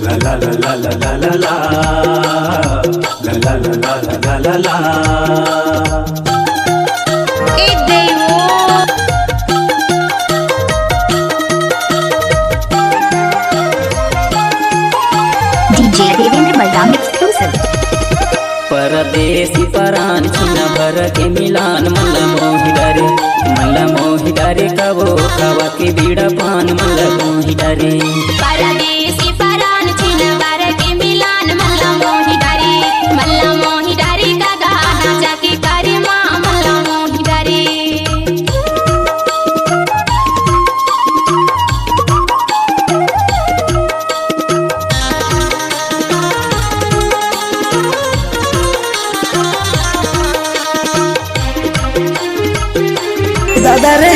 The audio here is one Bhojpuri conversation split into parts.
ला ला ला ला ला ला ला ला ला ला ला ला ला देवेंद्र बलराम एक्सक्लूसिव। परदेसी परान छिना भर के मिलान मल्ला मोहि डारे कबो कवा के बीड़ा पान मल्ला मोहि डारे। परदेसी परान छिना भर के मिलान मल्ला मोहि डारे का गाना जाके करे माँ मल्ला मोहि डारे। दादा रे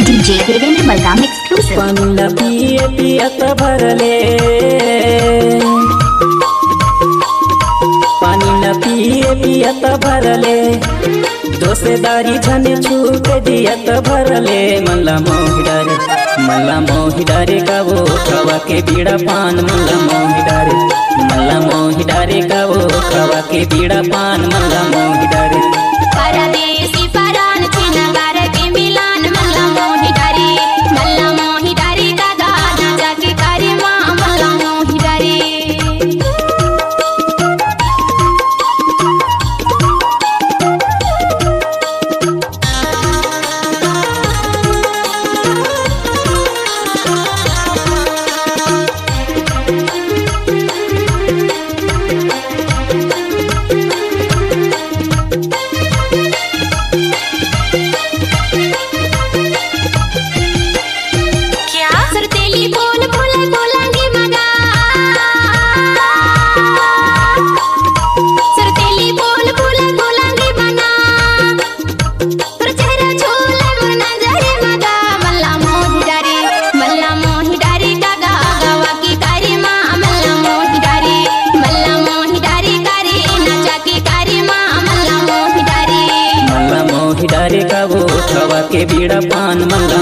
डीजे देवेंद्र बलराम एक्सक्लूसिव। पानी पिए पियत भरले पानी न पिए पियत भरले दोसेदारी झने छूट दियत भरले मल्ला मोहि डारे का वो खवा के बीड़ा पान मल्ला मोहि डारे का वो खवा के बीड़ा पान मल्ला मोहि डारे। परदेसी परान छिना भर के मिलान मल्ला मोहि डारे का गाना जाके करे माँ मल्ला मोहि डारे। सुरतेली बोल बोलांगी मगा सुरतेली बोल बोलांगी मना पर चेहरा झोला मना जरे मगा मल्ला मोहि डारे का गावा की करे माँ मल्ला मोहि डारे करे नाचा की करे माँ मल्ला मोहि डारे का वो खवा के बीड़ा पान मल्ला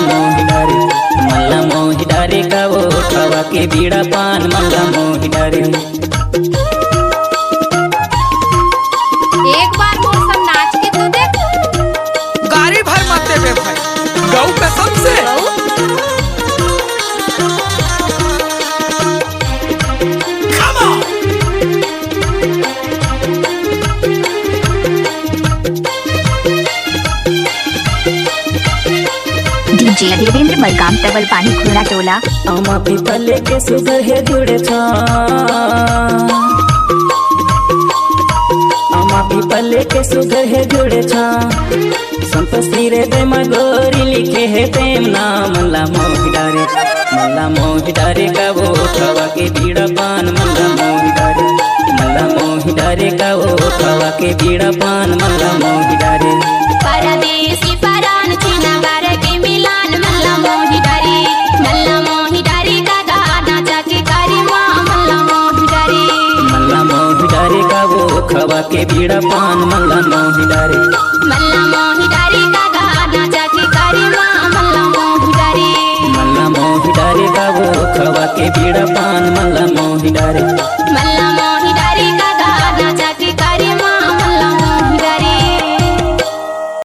मोहि डारे का वो खवा के बीड़ा पान मल्ला मोहि डारे। एक बार मोर सब नाच के तो देख। गाड़ी भर मत दे भाई गौ कसम से। Come on! DJ Devendra Balram तबल पानी खुला टोला। अमा पीपले के सुगर है जुड़े छा अमा पीपले के सुगर है जुड़े छा संत सिरे दे मगोरी लिखे है प्रेम नाम मल्ला मोहि डारे का वो खवा के बीड़ा पान मल्ला मोहि डारे का वो खवा के बीड़ा पान मल्ला मोहि डारे। परदेसी परान छिना भर के मिलान मल्ला मोहि डारे का गाना जाके करे माँ मल्ला मोहि डारे। का वो खवा के बीड़ा पान मल्ला मोहि डारे। मल्ला मोहि डारे